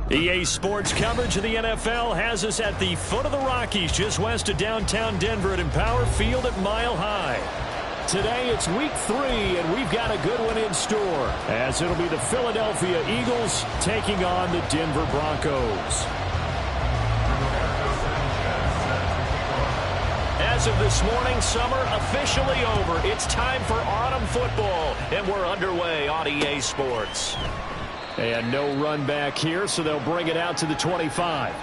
EA Sports coverage of the NFL has us at the foot of the Rockies, just west of downtown Denver at Empower Field at Mile High. Today it's week 3, and we've got a good one in store, as it'll be the Philadelphia Eagles taking on the Denver Broncos. As of this morning, summer officially over. It's time for autumn football, and we're underway on EA Sports. And no run back here, so they'll bring it out to the 25.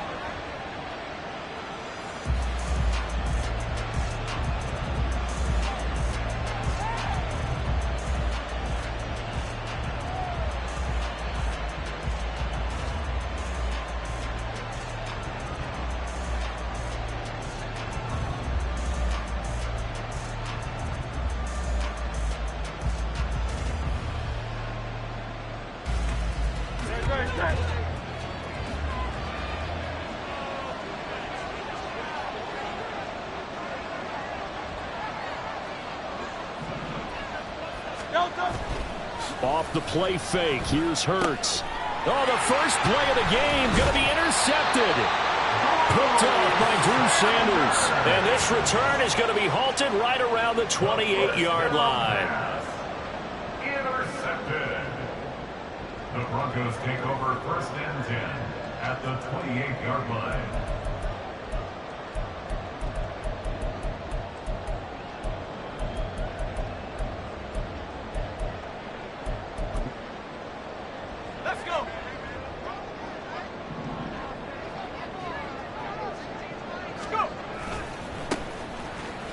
Off the play fake, here's Hurts. Oh, the first play of the game going to be intercepted. Picked off by Drew Sanders. And this return is going to be halted right around the 28-yard line. Intercepted. The Broncos take over 1st and 10 at the 28-yard line.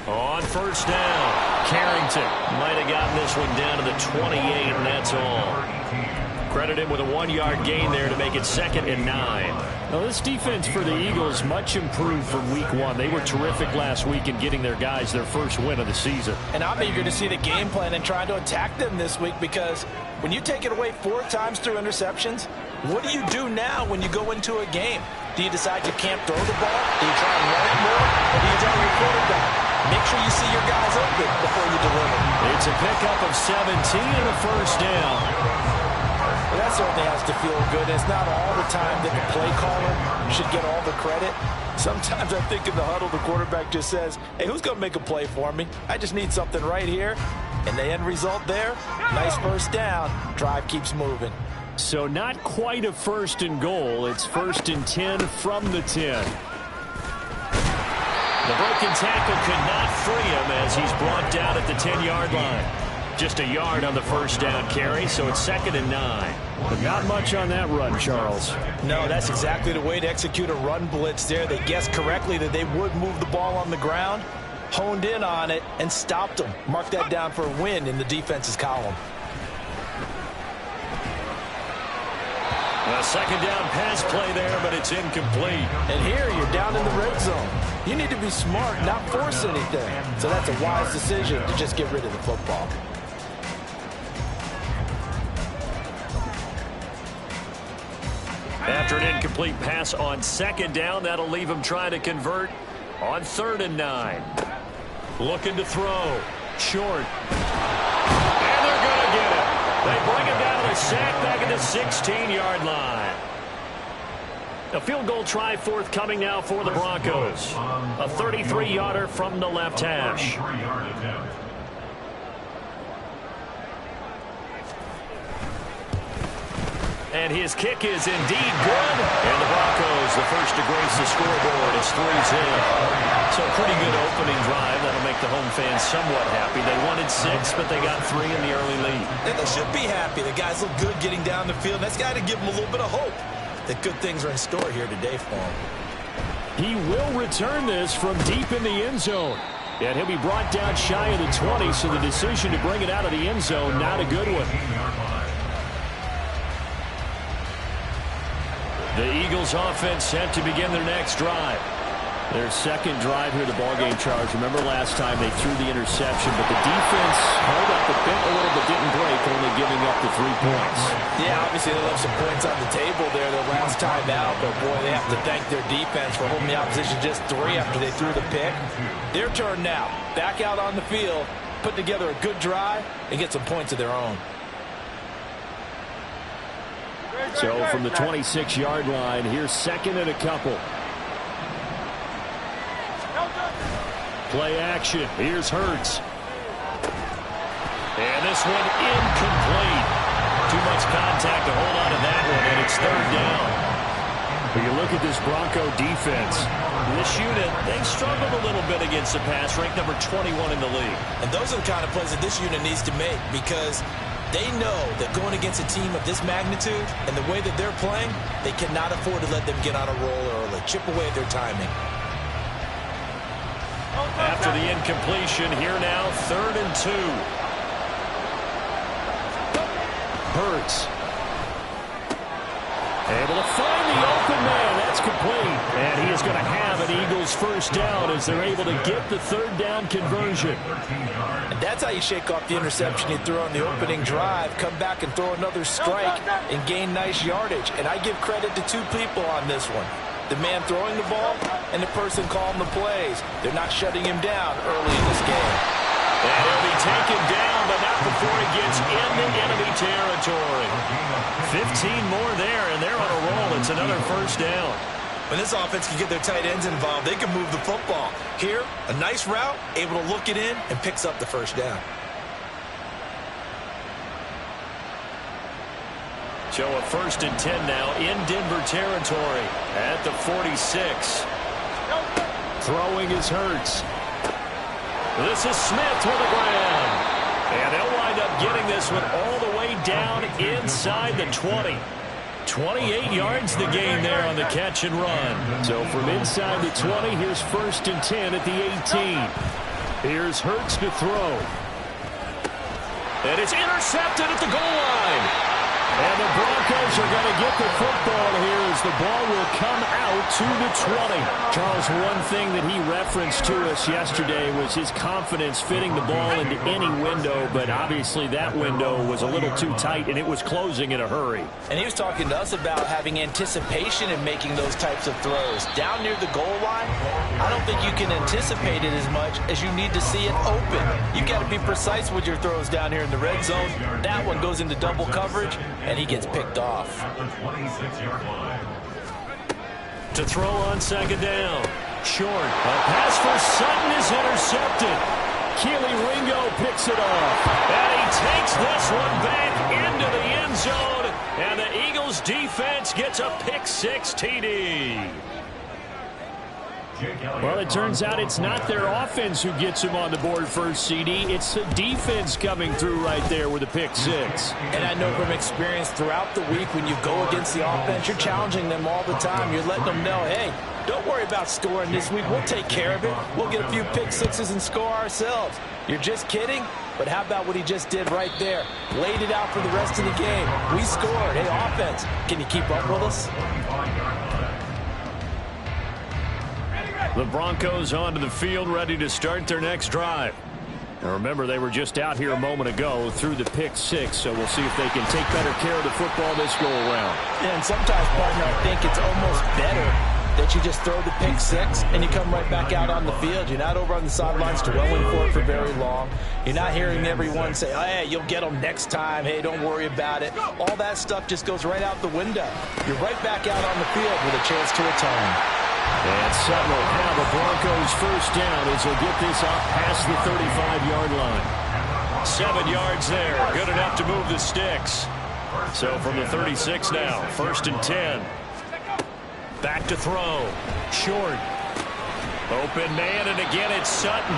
On 1st down, Carrington might have gotten this one down to the 28, and that's all. Credit him with a 1-yard gain there to make it 2nd and 9. Now, this defense for the Eagles much improved from week 1. They were terrific last week in getting their guys their first win of the season. And I'm eager to see the game plan and trying to attack them this week, because when you take it away 4 times through interceptions, what do you do now when you go into a game? Do you decide you can't throw the ball? Do you try and run it more? Or do you tell your quarterback, make sure you see your guys open before you deliver? It's a pickup of 17 and a 1st down. Well, that certainly has to feel good. It's not all the time that the play caller should get all the credit. Sometimes I think in the huddle, the quarterback just says, hey, who's going to make a play for me? I just need something right here. And the end result there, nice 1st down. Drive keeps moving. So not quite a 1st and goal. It's 1st and 10 from the 10. The broken tackle could not free him as he's brought down at the 10-yard line. Just a yard on the 1st down carry, so it's 2nd and 9. But not much on that run, Charles. No, that's exactly the way to execute a run blitz there. They guessed correctly that they would move the ball on the ground, honed in on it, and stopped them. Mark that down for a win in the defense's column. A 2nd down pass play there, but it's incomplete. And here you're down in the red zone. You need to be smart, not force anything. So that's a wise decision to just get rid of the football. After an incomplete pass on 2nd down, that'll leave him trying to convert on 3rd and 9. Looking to throw. Short. And they're going to get it. They bring it down to the sack back at the 16-yard line. A field goal try forthcoming now for the Broncos. A 33-yarder from the left hash. And his kick is indeed good. And the Broncos, the first to grace the scoreboard, as 3's in. So a pretty good opening drive. That'll make the home fans somewhat happy. They wanted 6, but they got 3 in the early lead. And they should be happy. The guys look good getting down the field. That's got to give them a little bit of hope that good things are in store here today for him. He will return this from deep in the end zone. And he'll be brought down shy of the 20, so the decision to bring it out of the end zone, not a good one. The Eagles offense set to begin their next drive. Their 2nd drive here, the ballgame, Charles. Remember last time they threw the interception, but the defense held up a bit, a little, but didn't break, only giving up the 3 points. Yeah, obviously they left some points on the table there their last time out, but boy, they have to thank their defense for holding the opposition just 3 after they threw the pick. Their turn now. Back out on the field, put together a good drive, and get some points of their own. So from the 26-yard line, here's second and a couple. Play action. Here's Hurts. And this one incomplete. Too much contact to hold on to that one, and it's third down. But you look at this Bronco defense. This unit, they've struggled a little bit against the pass, ranked number 21 in the league. And those are the kind of plays that this unit needs to make, because they know that going against a team of this magnitude and the way that they're playing, they cannot afford to let them get on a roll early, chip away at their timing. After the incompletion, here now, 3rd and 2. Hurts. Able to find the open man. That's complete. And he is going to have an Eagles first down as they're able to get the 3rd down conversion. And that's how you shake off the interception you threw on the opening drive. Come back and throw another strike and gain nice yardage. And I give credit to two people on this one. The man throwing the ball and the person calling the plays. They're not shutting him down early in this game. And he'll be taken down, but not before he gets into enemy territory. 15 more there, and they're on a roll. It's another first down. When this offense can get their tight ends involved, they can move the football. Here, a nice route, able to look it in, and picks up the first down. So a 1st and 10 now in Denver territory at the 46. Throwing is Hurts. This is Smith with the ground. And they'll wind up getting this one all the way down inside the 20. 28 yards the gain there on the catch and run. So from inside the 20, here's 1st and 10 at the 18. Here's Hurts to throw. And it's intercepted at the goal line. And the Broncos are going to get the football here as the ball will come out to the 20. Charles, one thing that he referenced to us yesterday was his confidence fitting the ball into any window, but obviously that window was a little too tight, and it was closing in a hurry. And he was talking to us about having anticipation in making those types of throws. Down near the goal line, I don't think you can anticipate it as much as you need to see it open. You've got to be precise with your throws down here in the red zone. That one goes into double coverage, and he gets picked off. To throw on 2nd down. Short. A pass for Sutton is intercepted. Keely Ringo picks it off. And he takes this one back into the end zone. And the Eagles defense gets a pick-6 TD. Well, it turns out it's not their offense who gets him on the board first, CD. It's the defense coming through right there with a pick-6. And I know from experience throughout the week, when you go against the offense, you're challenging them all the time. You're letting them know, hey, don't worry about scoring this week. We'll take care of it. We'll get a few pick-6s and score ourselves. You're just kidding? But how about what he just did right there? Laid it out for the rest of the game. We scored. Hey, offense, can you keep up with us? The Broncos onto the field, ready to start their next drive. Now remember, they were just out here a moment ago through the pick-6, so we'll see if they can take better care of the football this go-around. And sometimes, partner, I think it's almost better that you just throw the pick-6 and you come right back out on the field. You're not over on the sidelines dwelling for it for very long. You're not hearing everyone say, oh, hey, you'll get them next time. Hey, don't worry about it. All that stuff just goes right out the window. You're right back out on the field with a chance to atone. And Sutton will have a Broncos first down as he'll get this out past the 35-yard line. 7 yards there. Good enough to move the sticks. So from the 36 now, 1st and 10. Back to throw. Short. Open man, and again it's Sutton.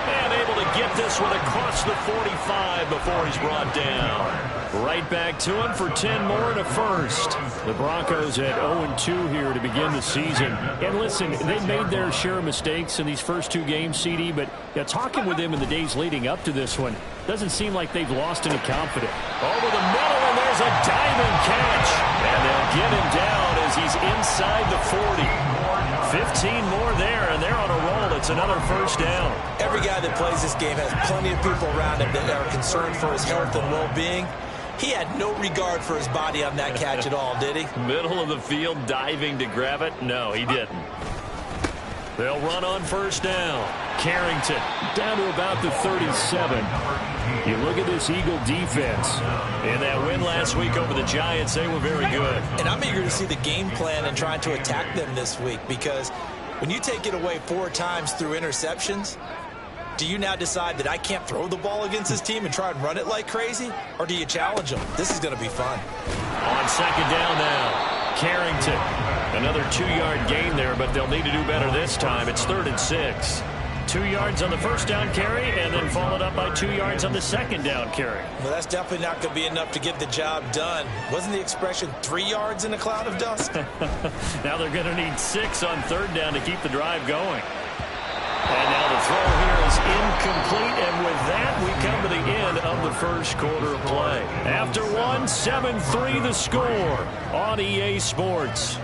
And able to get this one across the 45 before he's brought down. Right back to him for 10 more and a first. The Broncos at 0-2 here to begin the season. And listen, they made their share of mistakes in these first 2 games, CD, but talking with them in the days leading up to this one, doesn't seem like they've lost any confidence. Over the middle, and there's a diving catch. And they'll get him down as he's inside the 40. 15 more there, and they're on a roll. It's another first down. Every guy that plays this game has plenty of people around him that are concerned for his health and well-being. He had no regard for his body on that catch at all, did he? Middle of the field, diving to grab it? No, he didn't. They'll run on first down. Carrington down to about the 37. You look at this Eagle defense. In that win last week over the Giants, they were very good. And I'm eager to see the game plan and trying to attack them this week, because when you take it away 4 times through interceptions, do you now decide that I can't throw the ball against this team and try and run it like crazy? Or do you challenge them? This is going to be fun. On second down now. Carrington, another 2-yard gain there, but they'll need to do better this time. It's 3rd and 6. 2 yards on the first down carry, and then followed up by 2 yards on the second down carry. Well, that's definitely not going to be enough to get the job done. Wasn't the expression 3 yards in a cloud of dust? Now they're going to need 6 on 3rd down to keep the drive going. And now the throw here is incomplete, and with that, we come to the end of the first quarter of play. After one, 7-3 the score on EA Sports.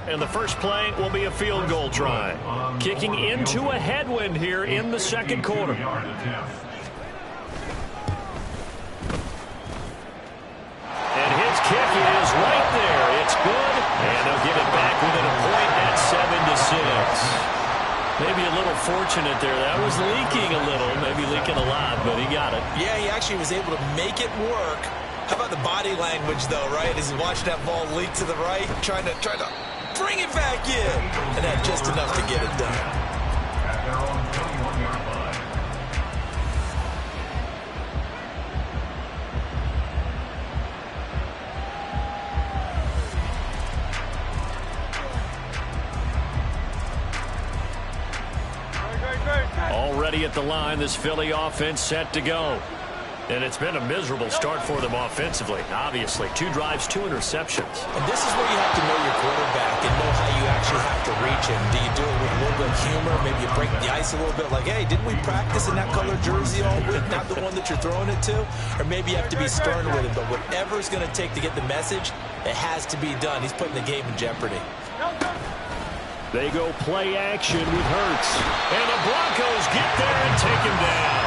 And the first play will be a field goal try. Kicking into a headwind here in the second quarter. And his kick is right there. It's good. And they'll get it back within a point at 7-6. Maybe a little fortunate there. That was leaking a little, maybe leaking a lot, but he got it. Yeah, he actually was able to make it work. How about the body language, though, right? As he watched that ball leak to the right, trying to bring it back in. And had just enough to get it done. At their own 21-yard line. Already at the line, this Philly offense set to go. And it's been a miserable start for them offensively, obviously. 2 drives, 2 interceptions. And this is where you have to know your quarterback and know how you actually have to reach him. Do you do it with a little bit of humor? Maybe you break the ice a little bit, like, hey, didn't we practice in that color jersey all week, not the one that you're throwing it to? Or maybe you have to be stern with it, but whatever it's going to take to get the message, it has to be done. He's putting the game in jeopardy. They go play action with Hurts. And the Broncos get there and take him down.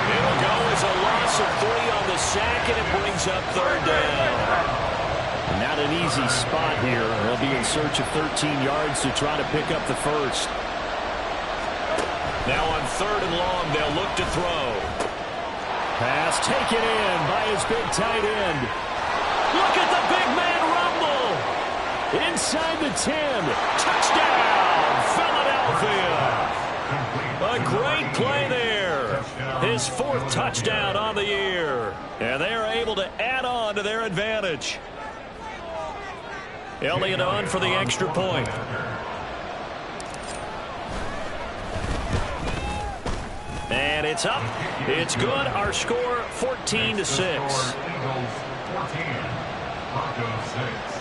It'll go as a loss of 3 on the sack, and it brings up 3rd down. Not an easy spot here. They'll be in search of 13 yards to try to pick up the first. Now on 3rd and long, they'll look to throw. Pass taken in by his big tight end. Look at the big man rumble. Inside the 10. Touchdown, Philadelphia. A great play there. His 4th touchdown on the year. And they're able to add on to their advantage. Elliott on for the extra point. And it's up. It's good. Our score, 14-6. Eagles 14, Broncos 6.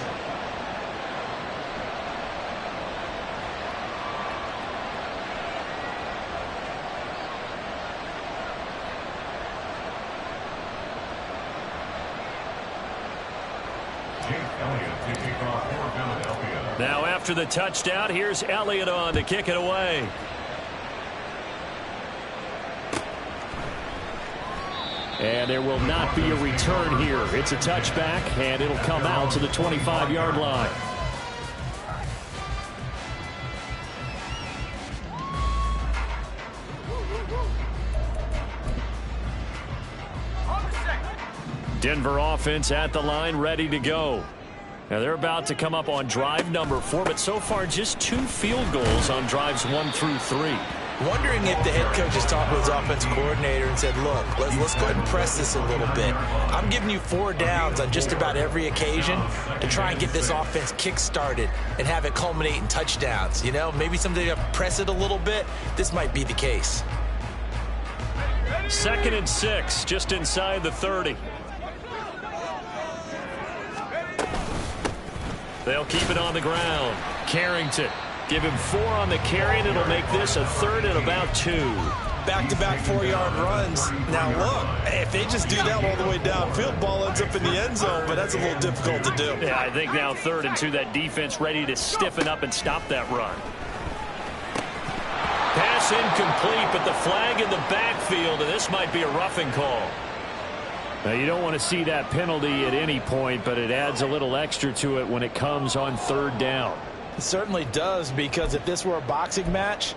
Now after the touchdown, here's Elliott on to kick it away. And there will not be a return here. It's a touchback, and it'll come out to the 25-yard line. Denver offense at the line, ready to go. Now they're about to come up on drive number 4, but so far just 2 field goals on drives 1 through 3. Wondering if the head coach has talked with his offensive coordinator and said, look, let's go ahead and press this a little bit. I'm giving you 4 downs on just about every occasion to try and get this offense kick-started and have it culminate in touchdowns. You know, maybe someday you have to press it a little bit. This might be the case. 2nd and 6, just inside the 30. They'll keep it on the ground. Carrington, give him 4 on the carry, and it'll make this a 3rd and about 2. Back-to-back 4-yard runs. Now, look, if they just do that all the way downfield, ball ends up in the end zone, but that's a little difficult to do. Yeah, I think now 3rd and 2, that defense ready to stiffen up and stop that run. Pass incomplete, but the flag in the backfield, and this might be a roughing call. Now, you don't want to see that penalty at any point, but it adds a little extra to it when it comes on third down. It certainly does, because if this were a boxing match,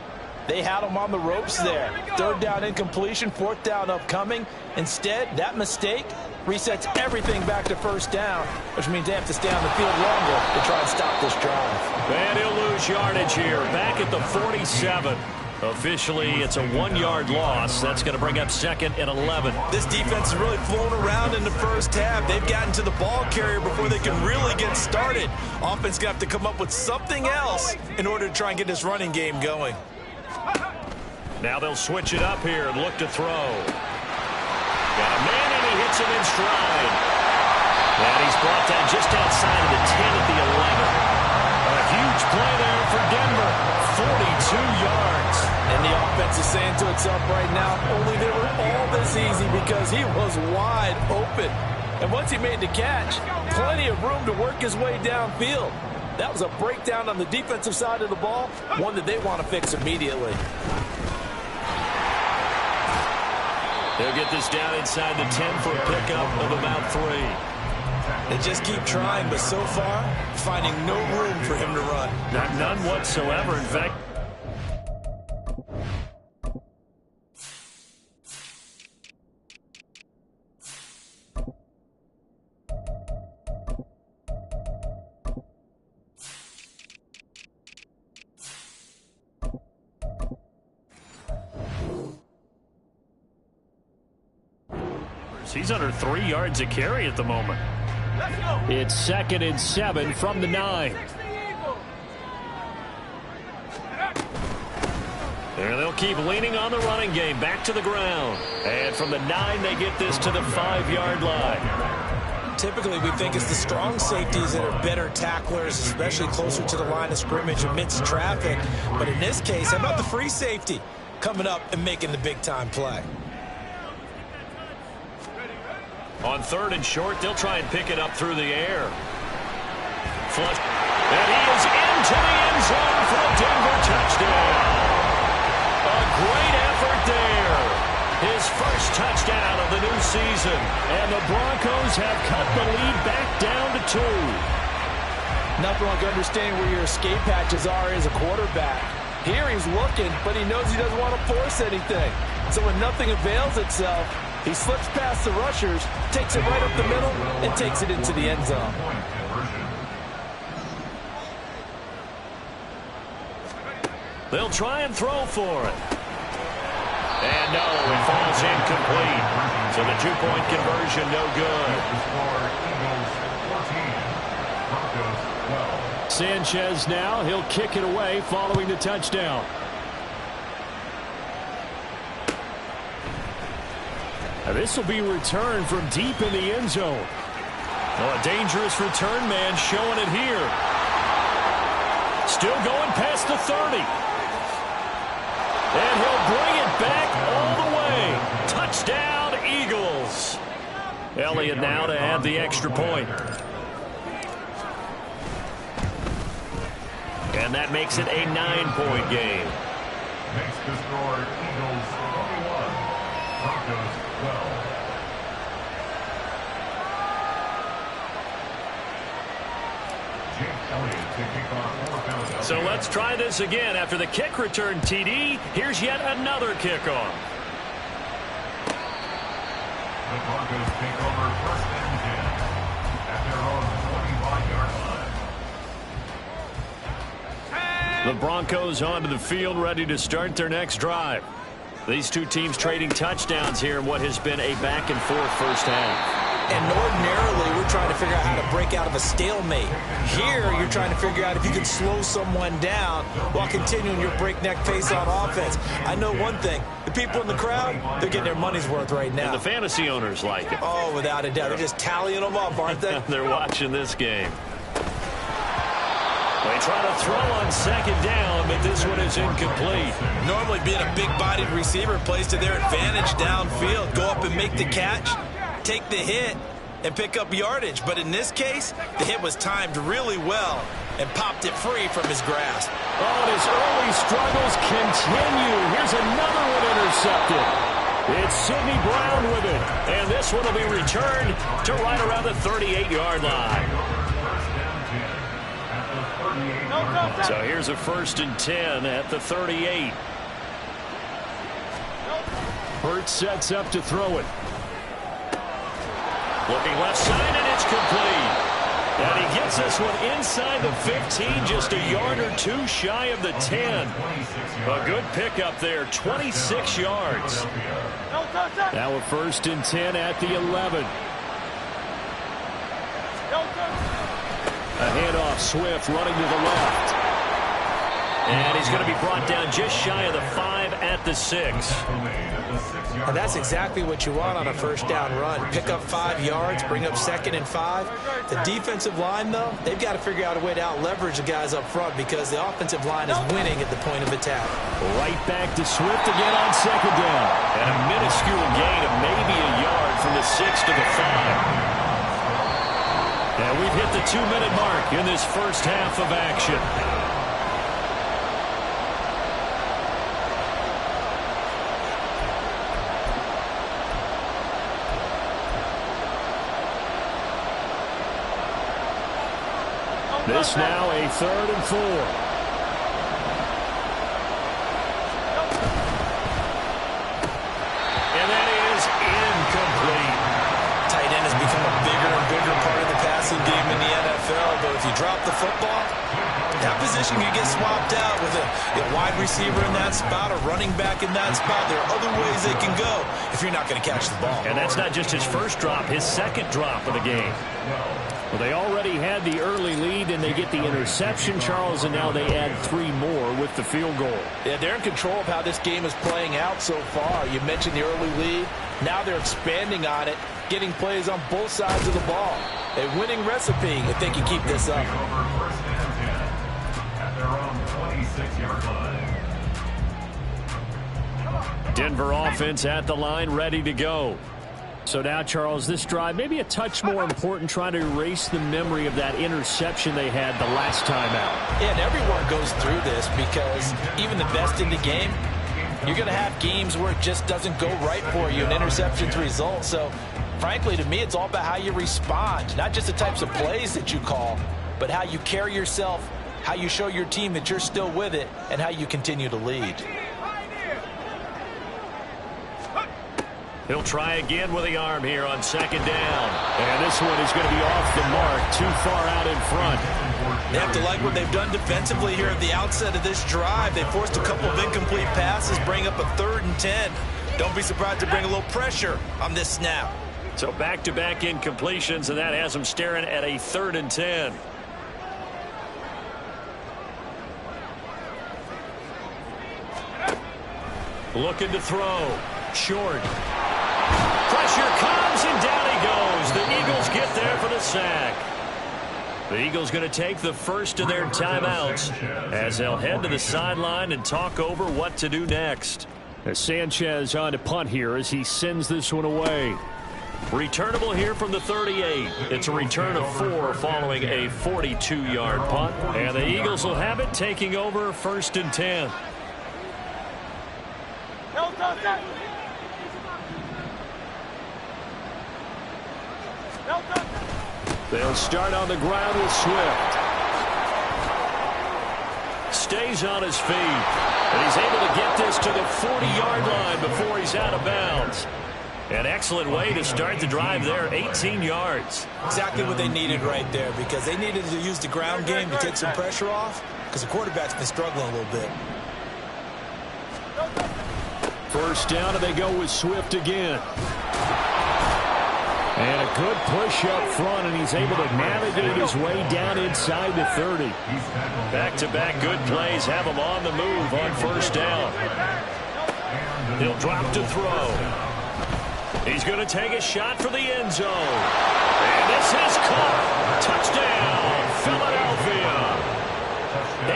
they had him on the ropes there. Third down incompletion, fourth down upcoming. Instead, that mistake resets everything back to first down, which means they have to stay on the field longer to try and stop this drive. And he'll lose yardage here, back at the 47. Officially, it's a 1-yard loss. That's going to bring up 2nd and 11. This defense has really flown around in the first half. They've gotten to the ball carrier before they can really get started. Offense going to have to come up with something else in order to try and get this running game going. Now they'll switch it up here and look to throw. Got a man, and he hits him in stride. And he's brought down just outside of the 10 at the 11. A huge play there for Denver. 42 yards. And the offense is saying to itself right now, only they were all this easy because he was wide open. And once he made the catch, plenty of room to work his way downfield. That was a breakdown on the defensive side of the ball, one that they want to fix immediately. They'll get this down inside the 10 for a pickup of about 3. They just keep trying, but so far, finding no room for him to run. None whatsoever, in fact. He's under 3 yards a carry at the moment. It's 2nd and 7 from the 9. And they'll keep leaning on the running game. Back to the ground. And from the 9, they get this to the 5-yard line. Typically, we think it's the strong safeties that are better tacklers, especially closer to the line of scrimmage amidst traffic. But in this case, how about the free safety coming up and making the big-time play? On 3rd and short, they'll try and pick it up through the air. Flush. And he is into the end zone for a Denver touchdown. A great effort there. His first touchdown of the new season. And the Broncos have cut the lead back down to 2. Nothing like understanding where your escape hatches are as a quarterback. Here he's looking, but he knows he doesn't want to force anything. So when nothing avails itself, he slips past the rushers, takes it right up the middle, and takes it into the end zone. They'll try and throw for it. And no, it falls incomplete. So the 2-point conversion, no good. Sanchez now, he'll kick it away following the touchdown. Now this will be returned from deep in the end zone. Oh, a dangerous return man showing it here. Still going past the 30. And he'll bring it back all the way. Touchdown, Eagles. Elliott now to add the extra point. And that makes it a 9-point game. Makes the score Eagles 21, Broncos 12. So let's try this again. After the kick return TD, here's yet another kickoff. The Broncos take over 1st and 10 at their own 25-yard line. The Broncos onto the field, ready to start their next drive. These two teams trading touchdowns here in what has been a back-and-forth first half. And ordinarily, we're trying to figure out how to break out of a stalemate. Here, you're trying to figure out if you can slow someone down while continuing your breakneck pace on offense. I know one thing. The people in the crowd, they're getting their money's worth right now. And the fantasy owners like it. Oh, without a doubt. They're just tallying them up, aren't they? They're watching this game. They try to throw on 2nd down, but this one is incomplete. Normally, being a big-bodied receiver plays to their advantage downfield. Go up and make the catch, take the hit, and pick up yardage. But in this case, the hit was timed really well and popped it free from his grasp. Oh, and his early struggles continue. Here's another one intercepted. It's Sidney Brown with it. And this one will be returned to right around the 38-yard line. So here's a 1st and 10 at the 38. Hurts sets up to throw it. Looking left side, and it's complete. And he gets this one inside the 15, just a yard or two shy of the 10. A good pickup there, 26 yards. Now a 1st and 10 at the 11. A handoff, Swift running to the left. And he's going to be brought down just shy of the 5 at the 6. And that's exactly what you want on a 1st down run. Pick up 5 yards, bring up 2nd and 5. The defensive line, though, they've got to figure out a way to out-leverage the guys up front because the offensive line is winning at the point of attack. Right back to Swift again on 2nd down. And a minuscule gain of maybe a yard from the 6 to the 5. And we've hit the 2-minute mark in this first half of action. This now a 3rd and 4. And that is incomplete. Tight end has become a bigger and bigger part of the passing game in the NFL, but if you drop the football, that position can get swapped out with a wide receiver in that spot, a running back in that spot. There are other ways they can go if you're not going to catch the ball. And that's not just his first drop, his 2nd drop of the game. Well, they already had the early lead, and they get the interception, Charles, and now they add 3 more with the field goal. Yeah, they're in control of how this game is playing out so far. You mentioned the early lead. Now they're expanding on it, getting plays on both sides of the ball. A winning recipe if they can keep this up. Denver offense at the line, ready to go. So now, Charles, this drive maybe a touch more important, trying to erase the memory of that interception they had the last time out. Yeah, and everyone goes through this because even the best in the game, you're going to have games where it just doesn't go right for you, and interceptions result. So, frankly, to me, it's all about how you respond, not just the types of plays that you call, but how you carry yourself, how you show your team that you're still with it, and how you continue to lead. He'll try again with the arm here on 2nd down. And this one is going to be off the mark, too far out in front. They have to like what they've done defensively here at the outset of this drive. They forced a couple of incomplete passes, bring up a 3rd and 10. Don't be surprised to bring a little pressure on this snap. So back-to-back incompletions, and that has them staring at a 3rd and 10. Looking to throw. Short. Pressure comes, and down he goes. The Eagles get there for the sack. The Eagles going to take the first of their timeouts as they'll head to the sideline and talk over what to do next. As Sanchez on to punt here as he sends this one away. Returnable here from the 38. It's a return of 4 following a 42-yard punt. And the Eagles will have it, taking over 1st and 10. They'll start on the ground with Swift. Stays on his feet. And he's able to get this to the 40-yard line before he's out of bounds. An excellent way to start the drive there, 18 yards. Exactly what they needed right there, because they needed to use the ground game to take some pressure off, because the quarterback's been struggling a little bit. 1st down, and they go with Swift again. And a good push up front, and he's able to navigate his way down inside the 30. Back-to-back good plays have him on the move on 1st down. He'll drop to throw. He's going to take a shot for the end zone. And this is caught. Touchdown, Philadelphia.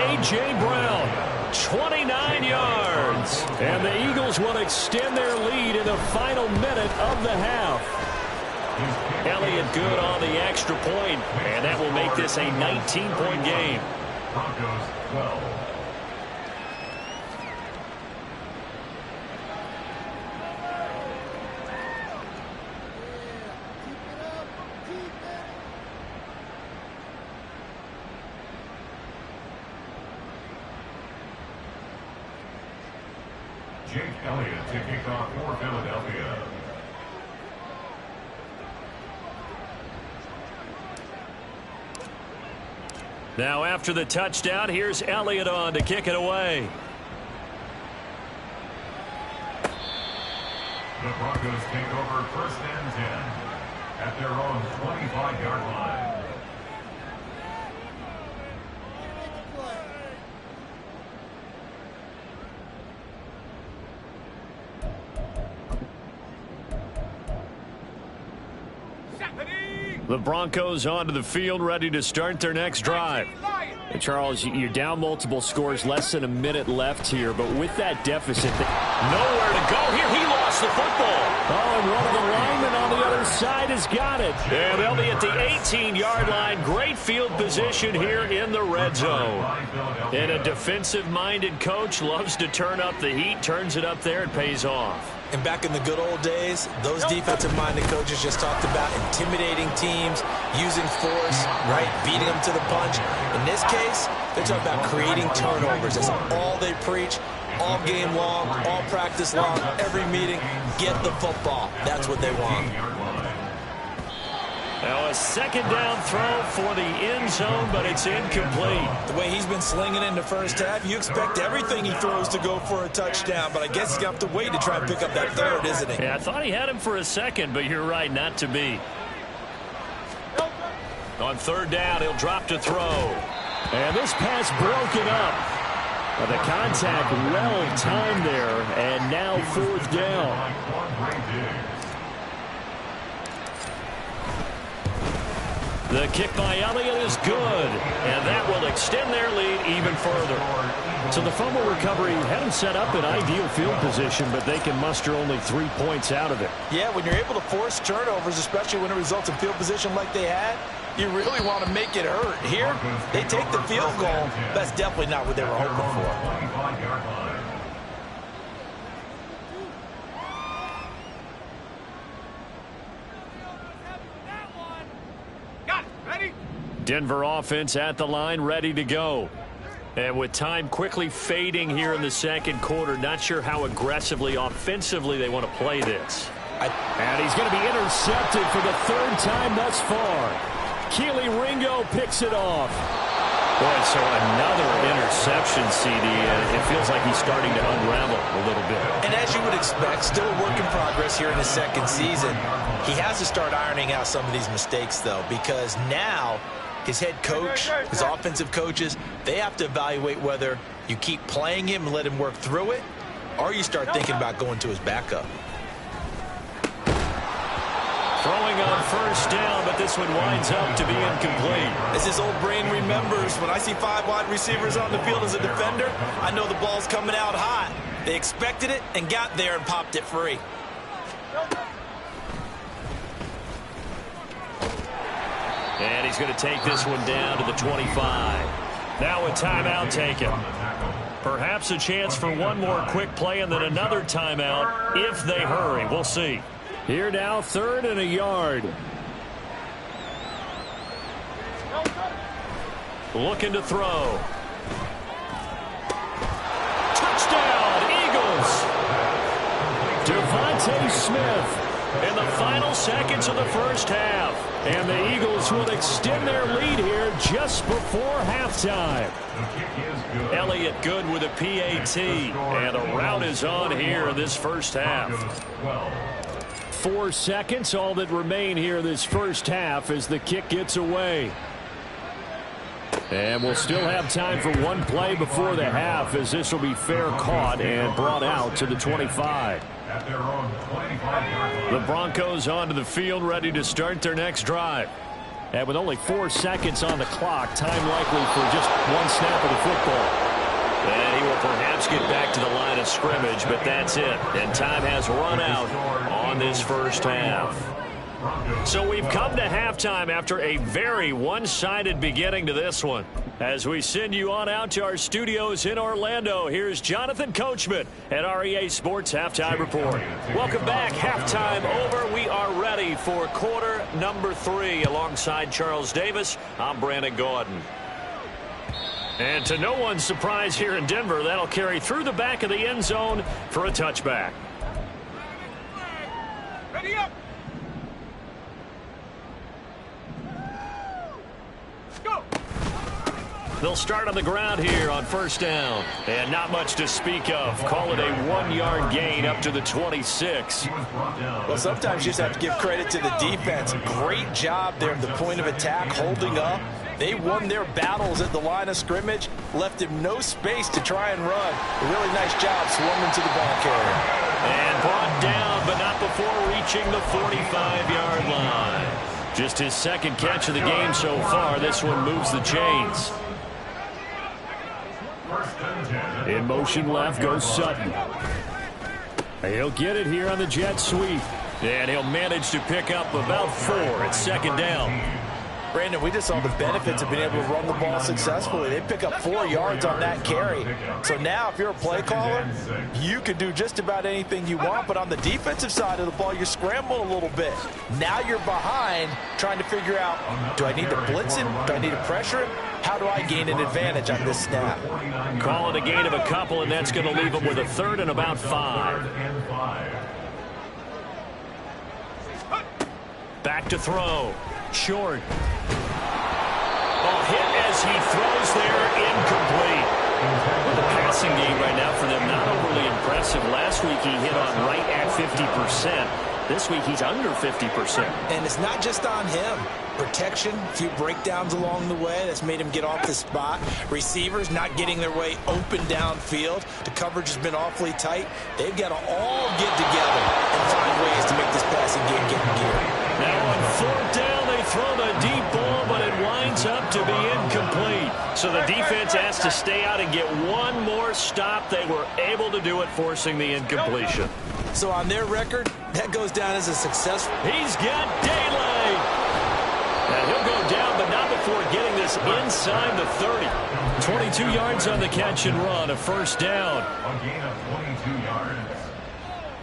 A.J. Brown, 29 yards. And the Eagles will extend their lead in the final minute of the half. Elliott good on the extra point, and that will make this a 19-point game. Broncos 12. Jake Elliott to kick off for Philadelphia. Now after the touchdown, here's Elliott on to kick it away. The Broncos take over 1st and 10 at their own 25-yard line. The Broncos onto the field, ready to start their next drive. And Charles, you're down multiple scores, less than a minute left here, but with that deficit, nowhere to go here. He lost the football. Oh, and one of the linemen on the other side has got it. And they'll be at the 18-yard line. Great field position here in the red zone. And a defensive-minded coach loves to turn up the heat, turns it up there, and pays off. And back in the good old days, those defensive-minded coaches just talked about intimidating teams, using force, right, beating them to the punch. In this case, they're talking about creating turnovers. That's all they preach, all game long, all practice long, every meeting. Get the football. That's what they want. Now a second down throw for the end zone, but it's incomplete. The way he's been slinging in the first half, you expect everything he throws to go for a touchdown, but I guess he's got to wait to try and pick up that third, isn't he? Yeah, I thought he had him for a second, but you're right, not to be. On 3rd down, he'll drop to throw. and this pass broken up. The contact well timed there, and now 4th down. The kick by Elliott is good, and that will extend their lead even further. So the fumble recovery had them set up in ideal field position, but they can muster only 3 points out of it. Yeah, when you're able to force turnovers, especially when it results in field position like they had, you really want to make it hurt. Here, they take the field goal. That's definitely not what they were hoping for. Denver offense at the line, ready to go. And with time quickly fading here in the second quarter, not sure how aggressively, offensively they want to play this. And he's going to be intercepted for the 3rd time thus far. Keely Ringo picks it off. Boy, so another interception, CD, and it feels like he's starting to unravel a little bit. And as you would expect, still a work in progress here in his second season. He has to start ironing out some of these mistakes, though, because now his head coach, his offensive coaches, they have to evaluate whether you keep playing him and let him work through it, or you start thinking about going to his backup. Throwing on 1st down, but this one winds up to be incomplete. As his old brain remembers, when I see 5 wide receivers on the field as a defender, I know the ball's coming out hot. They expected it and got there and popped it free. And he's going to take this one down to the 25. Now a timeout taken. Perhaps a chance for one more quick play and then another timeout if they hurry. We'll see. Here now, 3rd and a yard. Looking to throw. Touchdown, Eagles! Devontae Smith in the final seconds of the first half. And the Eagles will extend their lead here just before halftime. Elliott good with a PAT, and the route is on here in this first half. 4 seconds, all that remain here this first half as the kick gets away. And we'll still have time for one play before the half, as this will be fair caught and brought out to the 25. The Broncos onto the field, ready to start their next drive. And with only 4 seconds on the clock, time likely for just one snap of the football. And he will perhaps get back to the line of scrimmage, but that's it. And time has run out on this first half. So we've come to halftime after a very one-sided beginning to this one. As we send you on out to our studios in Orlando, here's Jonathan Coachman at REA Sports Halftime Report. Welcome back. Halftime over. We are ready for quarter number 3. Alongside Charles Davis, I'm Brandon Gordon. And to no one's surprise here in Denver, that'll carry through the back of the end zone for a touchback. Ready up. Go. They'll start on the ground here on first down. And not much to speak of. Call it a 1-yard gain up to the 26. Well, sometimes you just have to give credit to the defense. Great job there at the point of attack, holding up. They won their battles at the line of scrimmage, left him no space to try and run. A really nice job swarming to the ball carrier. And brought down, but not before reaching the 45-yard line. Just his second catch of the game so far. This one moves the chains. In motion left goes Sutton. He'll get it here on the jet sweep. And he'll manage to pick up about 4 at second down. Brandon, we just saw the benefits of being able to run the ball successfully. They pick up 4 yards on that carry. So now if you're a play caller, you can do just about anything you want. But on the defensive side of the ball, you scramble a little bit. Now you're behind trying to figure out, do I need to blitz him? Do I need to pressure him? How do I gain an advantage on this snap? Call it a gain of a couple, and that's going to leave him with a 3rd and about 5. Back to throw. Short. Hit as he throws there, incomplete. Well, the passing game right now for them, not overly impressive. Last week he hit on right at 50%. This week he's under 50%. And it's not just on him. Protection, a few breakdowns along the way. That's made him get off the spot. Receivers not getting their way open downfield. The coverage has been awfully tight. They've got to all get together and find ways to make this passing game get in gear. Now on 4th down, they throw the deep ball, but it winds up to be incomplete. So the defense has to stay out and get one more stop. They were able to do it, forcing the incompletion. So on their record, that goes down as a success. He's got daylight. And he'll go down, but not before getting this inside the 30. 22 yards on the catch and run, a first down. A gain of 22 yards.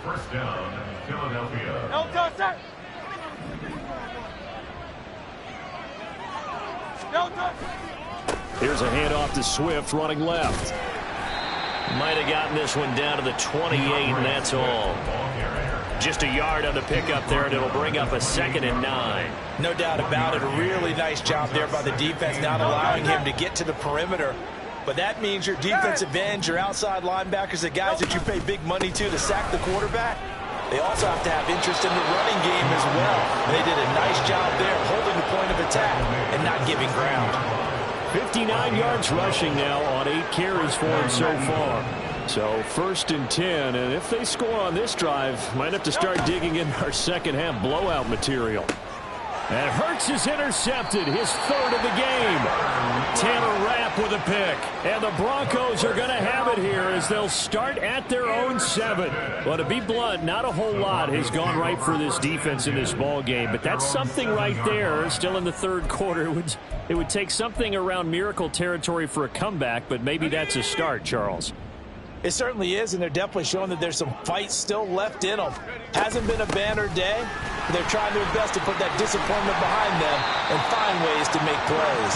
First down, Philadelphia. No touch. No touch. Here's a handoff to Swift running left. Might have gotten this one down to the 28, and that's all. Just a yard on the pickup there, and it'll bring up a 2nd and 9. No doubt about it. A really nice job there by the defense, not allowing him to get to the perimeter. But that means your defensive ends, your outside linebackers, the guys that you pay big money to sack the quarterback, they also have to have interest in the running game as well. And they did a nice job there holding the point of attack and not giving ground. 59 yards rushing now on 8 carries for him so far. So 1st and 10, and if they score on this drive, might have to start digging in our second half blowout material. And Hurts is intercepted, his 3rd of the game. Tanner Rapp with a pick. And the Broncos are going to have it here as they'll start at their own 7. Well, to be blunt, not a whole lot has gone right for this defense in this ball game, but that's something right there. Still in the 3rd quarter, it would take something around miracle territory for a comeback, but maybe that's a start, Charles. It certainly is, and they're definitely showing that there's some fight still left in them. Hasn't been a banner day, but they're trying their best to put that disappointment behind them and find ways to make plays.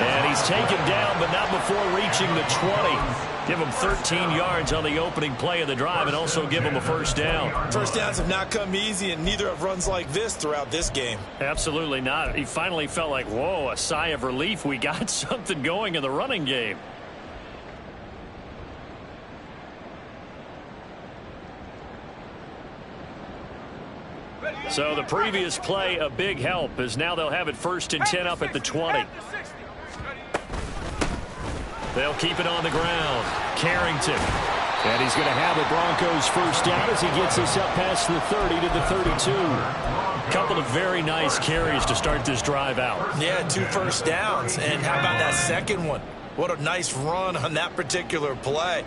And he's taken down, but not before reaching the 20. Give him 13 yards on the opening play of the drive and also give him a first down. First downs have not come easy, and neither have runs like this throughout this game. Absolutely not. He finally felt like, whoa, a sigh of relief. We got something going in the running game. So the previous play, a big help, as now they'll have it 1st and 10 up at the 20. They'll keep it on the ground. Carrington. And he's going to have the Broncos first down as he gets us up past the 30 to the 32. Couple of very nice carries to start this drive out. Yeah, 2 first downs. And how about that second one? What a nice run on that particular play.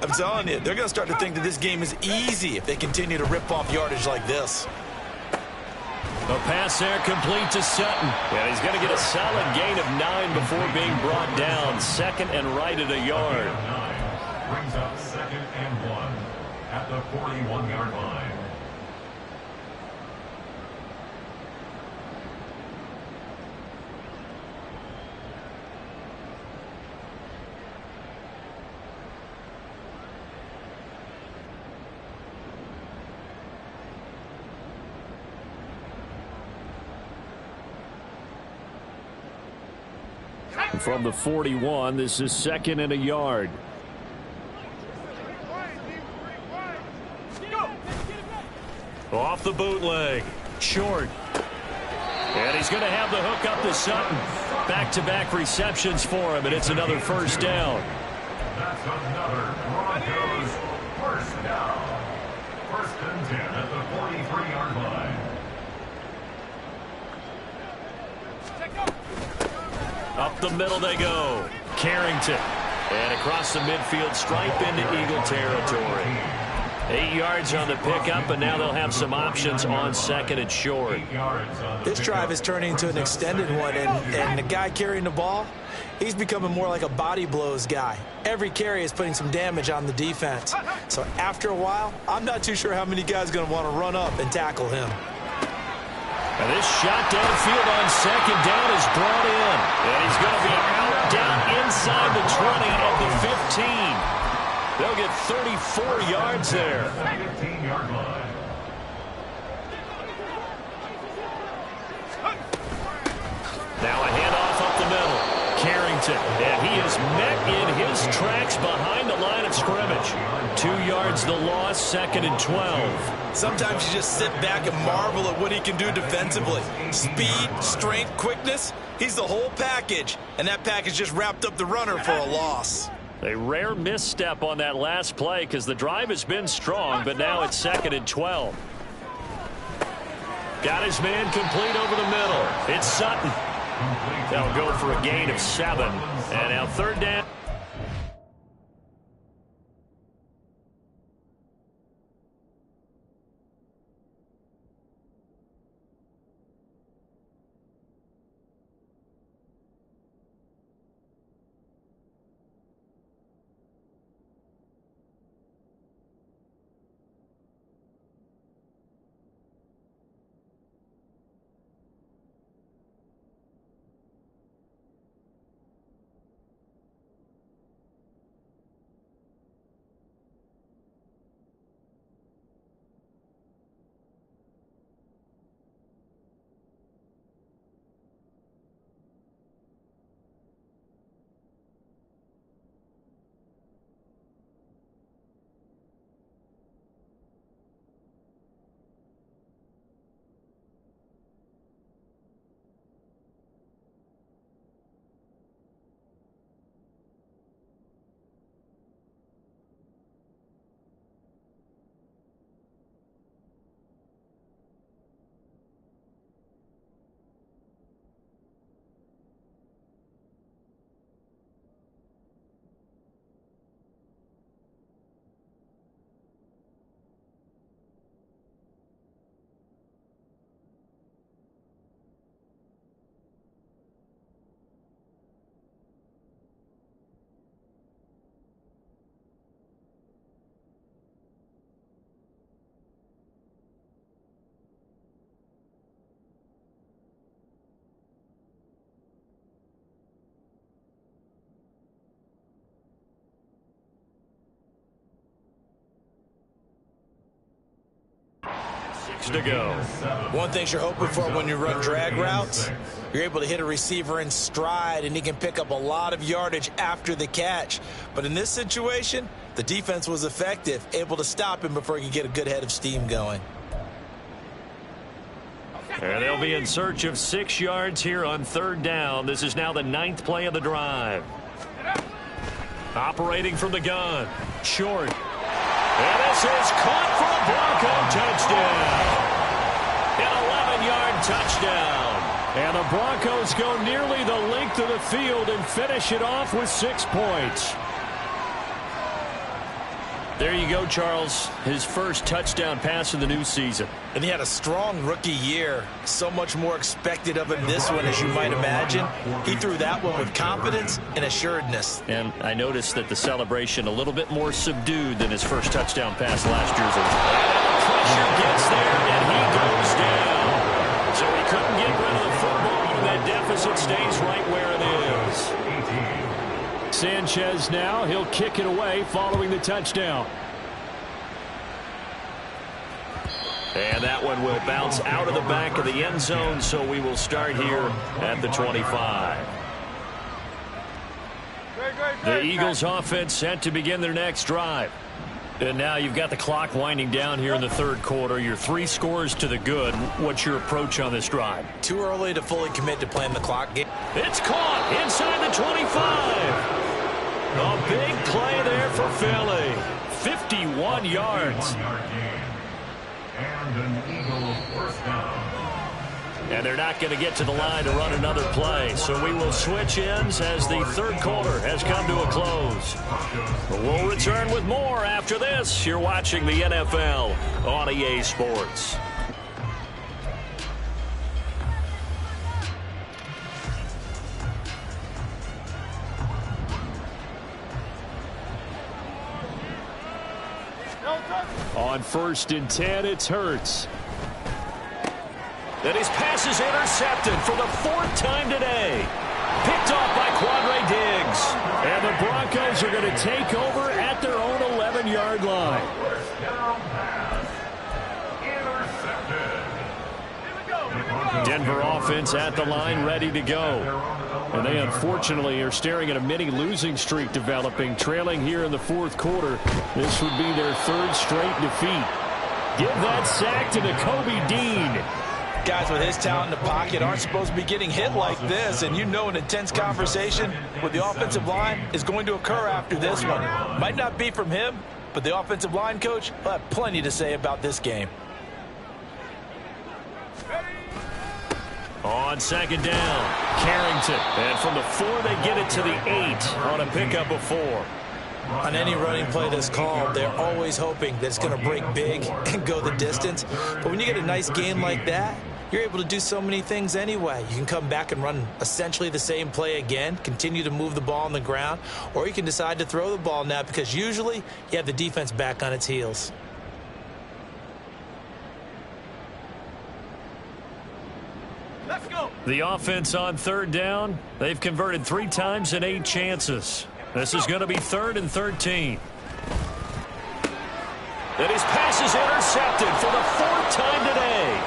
I'm telling you, they're going to start to think that this game is easy if they continue to rip off yardage like this. A pass there complete to Sutton. And he's going to get a solid gain of 9 before being brought down. 2nd and right at a yard. Brings up 2nd and 1 at the 41-yard line. from the 41. This is 2nd and a yard. Off the bootleg. Short. And he's going to have the hook up to Sutton. Back-to-back receptions for him, and it's another first down. That's another Broncos first down. 1st and 10 at the 43-yard line. Up the middle they go. Carrington. And across the midfield stripe into Eagle territory. 8 yards on the pickup, and now they'll have some options on 2nd and short. This drive is turning into an extended one, and the guy carrying the ball, he's becoming more like a body blows guy. Every carry is putting some damage on the defense. So after a while, I'm not too sure how many guys are going to want to run up and tackle him. And this shot downfield on 2nd down is brought in. And he's going to be out down inside the 20 at the 15. They'll get 34 yards there. 15-yard line. Now a handoff up the middle. Carrington. And he is met in his tracks behind the line of scrimmage. 2 yards the loss, 2nd and 12. Sometimes you just sit back and marvel at what he can do defensively. Speed, strength, quickness. He's the whole package. And that package just wrapped up the runner for a loss. A rare misstep on that last play because the drive has been strong, but now it's 2nd and 12. Got his man complete over the middle. It's Sutton. They'll go for a gain of 7. And now 3rd down. To go. One thing you're hoping for when you run drag routes, you're able to hit a receiver in stride and he can pick up a lot of yardage after the catch. But in this situation, the defense was effective, able to stop him before he could get a good head of steam going. And they'll be in search of 6 yards here on 3rd down. This is now the 9th play of the drive. Operating from the gun. Short. And this is caught for a Bronco touchdown. An 11-yard touchdown. And the Broncos go nearly the length of the field and finish it off with 6 points. There you go, Charles. His first touchdown pass in the new season. And he had a strong rookie year. So much more expected of him this one, as you might imagine. He threw that one with confidence and assuredness. And I noticed that the celebration a little bit more subdued than his first touchdown pass last year's. Pressure gets there, and he goes down. So he couldn't get rid of the football, and that deficit stays right where it is. Sanchez now, he'll kick it away following the touchdown. And that one will bounce out of the back of the end zone, so we will start here at the 25. The Eagles offense set to begin their next drive. And now you've got the clock winding down here in the third quarter. Your 3 scores to the good. What's your approach on this drive? Too early to fully commit to playing the clock game. It's caught inside the 25. A big play there for Philly. 51 yards. And an Eagle first down. And they're not going to get to the line to run another play. So we will switch ends as the third quarter has come to a close. We'll return with more after this. You're watching the NFL on EA Sports. On 1st and 10, it's Hurts. And his pass is intercepted for the 4th time today. Picked off by Quadre Diggs. And the Broncos are going to take over at their own 11-yard line. Down pass. Intercepted. Denver offense at the line, ready to go. And they unfortunately are staring at a mini losing streak developing, trailing here in the 4th quarter. This would be their 3rd straight defeat. Give that sack to Nakobe Dean. Guys with his talent in the pocket aren't supposed to be getting hit like this, and you know an intense conversation with the offensive line is going to occur after this one. Might not be from him, but the offensive line coach will have plenty to say about this game. On 2nd down, Carrington. And from the 4, they get it to the 8 on a pickup of 4. On any running play that's called, they're always hoping that it's going to break big and go the distance. But when you get a nice game like that, you're able to do so many things anyway. You can come back and run essentially the same play again, continue to move the ball on the ground, or you can decide to throw the ball now because usually you have the defense back on its heels. Let's go. The offense on 3rd down, they've converted 3 times in 8 chances. This is going to be 3rd and 13. And his pass is intercepted for the 4th time today.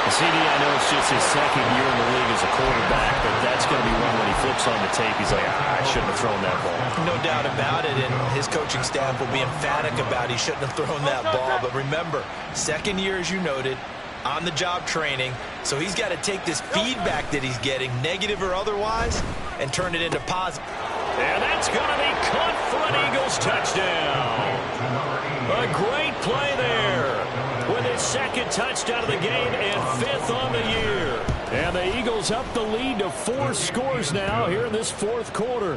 CD, I know it's just his 2nd year in the league as a quarterback, but that's going to be one when he flips on the tape. He's like, I shouldn't have thrown that ball. No doubt about it, and his coaching staff will be emphatic about he shouldn't have thrown that ball. But remember, 2nd year, as you noted, on-the-job training, so he's got to take this feedback that he's getting, negative or otherwise, and turn it into positive. And that's going to be caught for an Eagles touchdown. A great play there. With his 2nd touchdown of the game and 5th on the year. And the Eagles up the lead to 4 scores now here in this 4th quarter.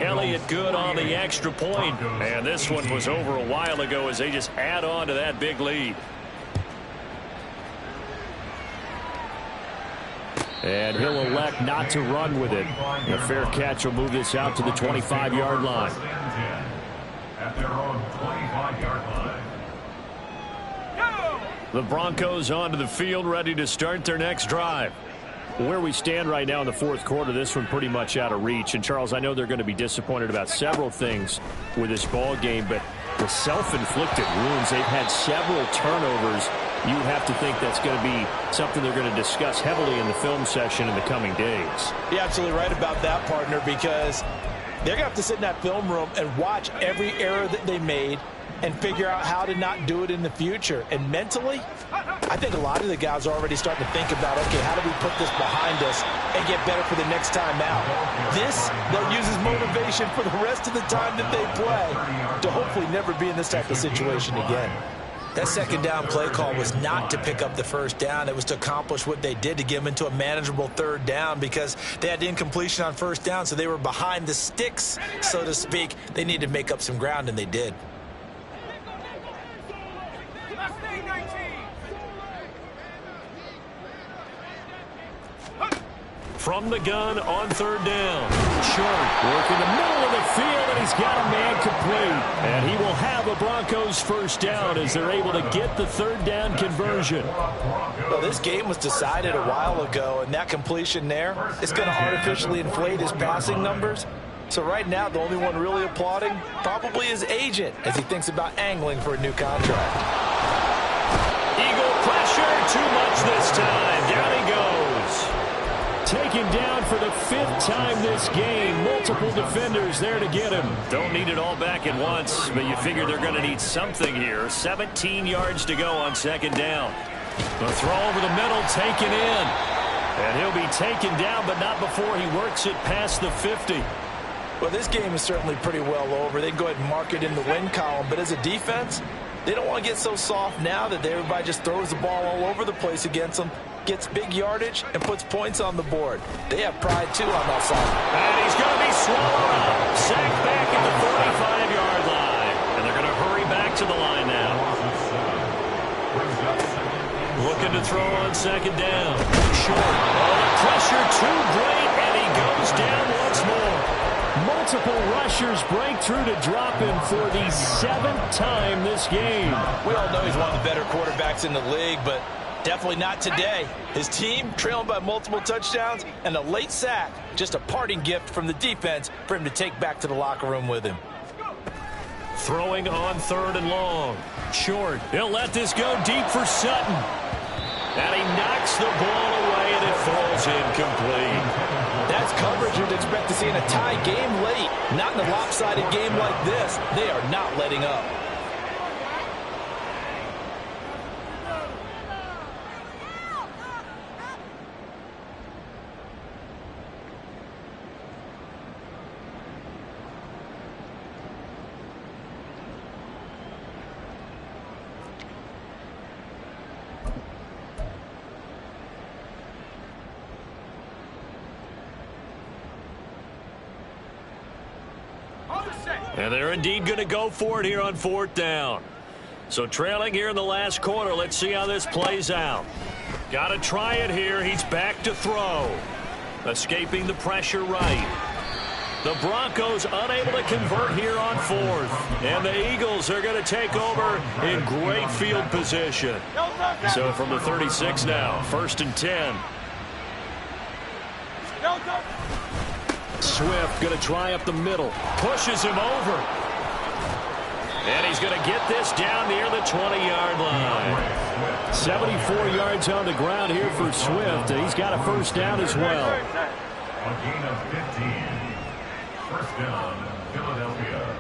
Elliott good on the extra point. And this one was over a while ago as they just add on to that big lead. And he'll elect not to run with it. A fair catch will move this out to the 25-yard line. At their own 25-yard line. The Broncos onto the field, ready to start their next drive. Where we stand right now in the 4th quarter, this one pretty much out of reach. And, Charles, I know they're going to be disappointed about several things with this ball game, but the self-inflicted wounds, they've had several turnovers. You have to think that's going to be something they're going to discuss heavily in the film session in the coming days. You're absolutely right about that, partner, because they're going to have to sit in that film room and watch every error that they made and figure out how to not do it in the future. And mentally, I think a lot of the guys are already starting to think about, okay, how do we put this behind us and get better for the next time out? This, they'll use as motivation for the rest of the time that they play to hopefully never be in this type of situation again. That 2nd down play call was not to pick up the 1st down. It was to accomplish what they did, to get them into a manageable 3rd down, because they had incompletion on 1st down, so they were behind the sticks, so to speak. They needed to make up some ground, and they did. From the gun on 3rd down. Short, working the middle of the field, and he's got a man complete. And he will have a Broncos 1st down as they're able to get the 3rd down conversion. Well, this game was decided a while ago, and that completion there is going to artificially inflate his passing numbers. So right now, the only one really applauding probably his agent as he thinks about angling for a new contract. Eagle pressure, too much this time. Down he goes. taken down for the 5th time this game. Multiple defenders there to get him. Don't need it all back at once, but you figure they're going to need something here. 17 yards to go on 2nd down. The throw over the middle, taken in. And he'll be taken down, but not before he works it past the 50. Well, this game is certainly pretty well over. They can go ahead and mark it in the win column, but as a defense, they don't want to get so soft now that everybody just throws the ball all over the place against them, gets big yardage, and puts points on the board. They have pride, too, on that side. And he's going to be swallowed up. Sacked back at the 45-yard line. And they're going to hurry back to the line now. Looking to throw on 2nd down. Short. Oh, the pressure too great, and he goes down once more. Multiple rushers break through to drop him for the 7th time this game. We all know he's one of the better quarterbacks in the league, but definitely not today. His team trailing by multiple touchdowns and a late sack. Just a parting gift from the defense for him to take back to the locker room with him. Throwing on 3rd and long. Short. He'll let this go deep for Sutton. And he knocks the ball away, and it falls incomplete. That's coverage you'd expect to see in a tie game late. Not in a lopsided game like this. They are not letting up. And they're indeed going to go for it here on 4th down. So trailing here in the last quarter. Let's see how this plays out. Got to try it here. He's back to throw. Escaping the pressure right. The Broncos unable to convert here on 4th. And the Eagles are going to take over in great field position. So from the 36 now, 1st and 10. Swift going to try up the middle. Pushes him over. And he's going to get this down near the 20-yard line. 74 yards on the ground here for Swift, and he's got a 1st down as well. A gain of 15. 1st down, Philadelphia.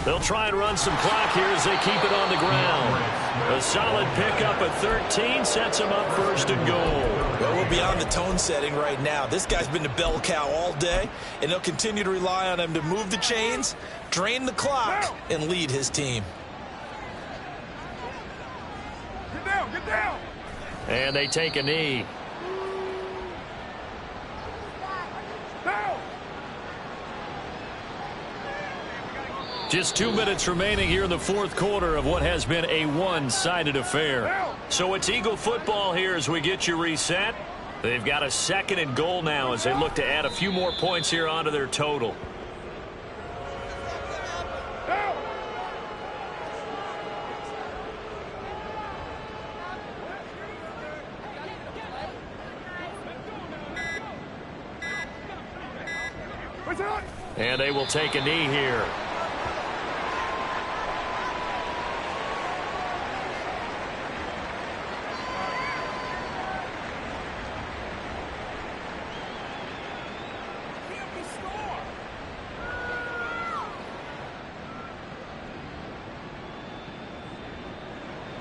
They'll try and run some clock here as they keep it on the ground. A solid pickup at 13 sets him up 1st and goal. Well, we're beyond the tone setting right now. This guy's been the bell cow all day, and they'll continue to rely on him to move the chains, drain the clock, and lead his team. Get down, get down. And they take a knee. Down. Just 2 minutes remaining here in the 4th quarter of what has been a one-sided affair. So it's Eagle football here as we get you reset. They've got a 2nd and goal now as they look to add a few more points here onto their total. And they will take a knee here.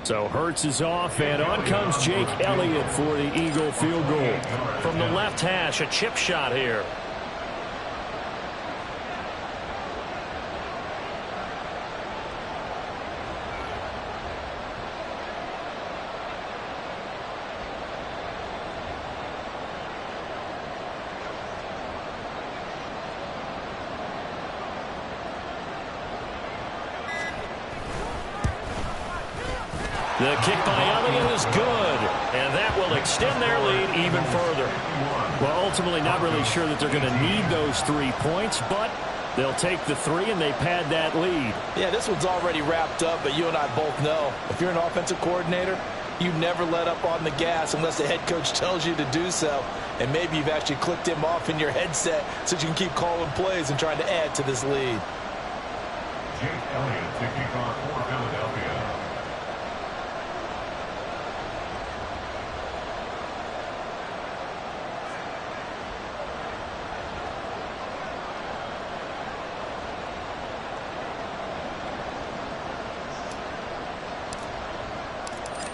So Hurts is off, and on comes Jake Elliott for the Eagle field goal. From the left hash, a chip shot here. The kick by Elliott is good, and that will extend their lead even further. Well, ultimately not really sure that they're going to need those 3 points, but they'll take the 3 and they pad that lead. Yeah, this one's already wrapped up, but you and I both know if you're an offensive coordinator, you never let up on the gas unless the head coach tells you to do so. And maybe you've actually clicked him off in your headset so you can keep calling plays and trying to add to this lead. Jake Elliott to kick off for Philadelphia.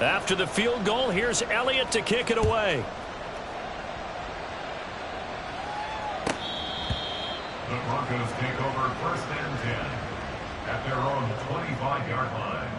After the field goal, here's Elliott to kick it away. The Broncos take over 1st and 10 at their own 25-yard line.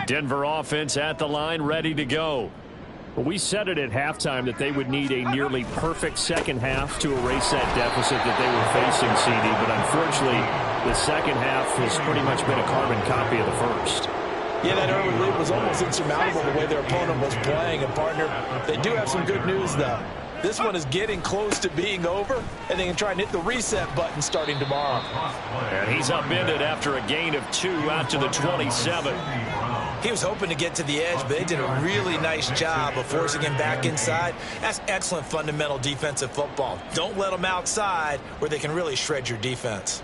Denver offense at the line, ready to go. Well, we said it at halftime that they would need a nearly perfect second half to erase that deficit that they were facing, CD. But unfortunately, the second half has pretty much been a carbon copy of the first. Yeah, that early lead was almost insurmountable the way their opponent was playing. And, partner, they do have some good news, though. This one is getting close to being over, and they can try and hit the reset button starting tomorrow. And he's upended after a gain of 2 out to the 27. He was hoping to get to the edge, but they did a really nice job of forcing him back inside. That's excellent fundamental defensive football. Don't let them outside where they can really shred your defense.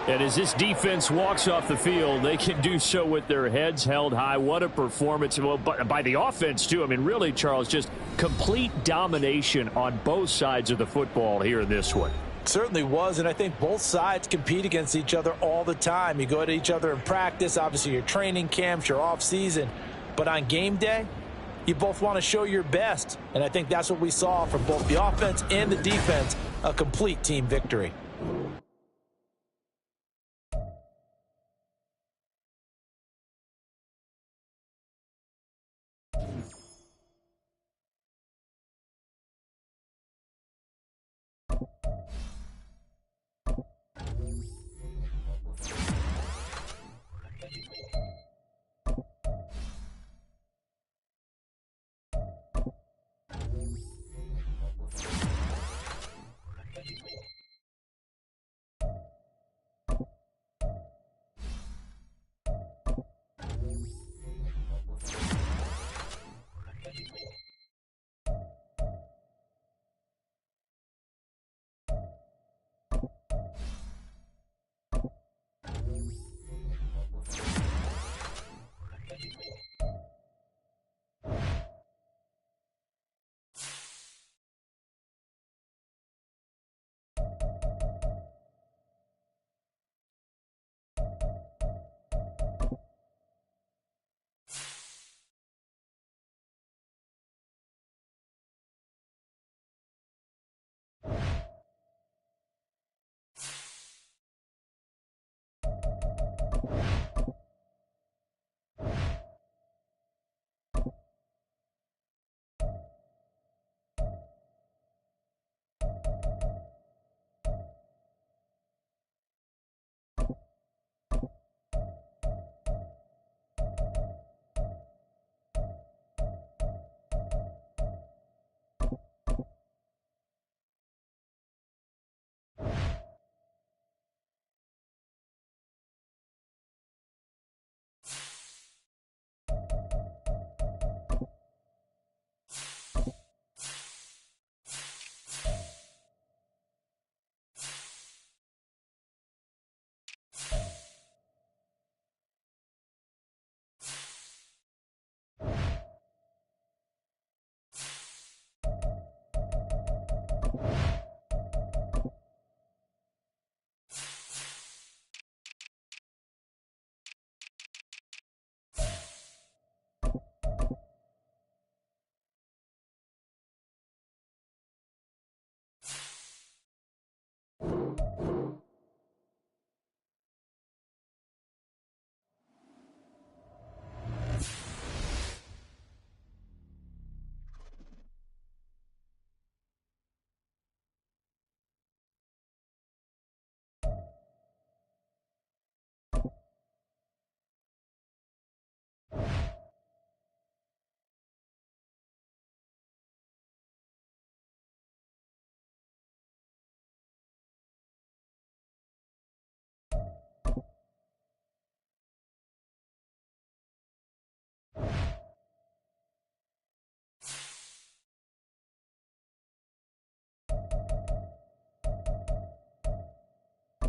And as this defense walks off the field, they can do so with their heads held high. What a performance. Well, by the offense, too. I mean, really, Charles, just complete domination on both sides of the football here in this one. Certainly was, and I think both sides compete against each other all the time. You go at each other in practice, obviously your training camps, your off-season. But on game day, you both want to show your best. And I think that's what we saw from both the offense and the defense, a complete team victory.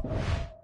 ball.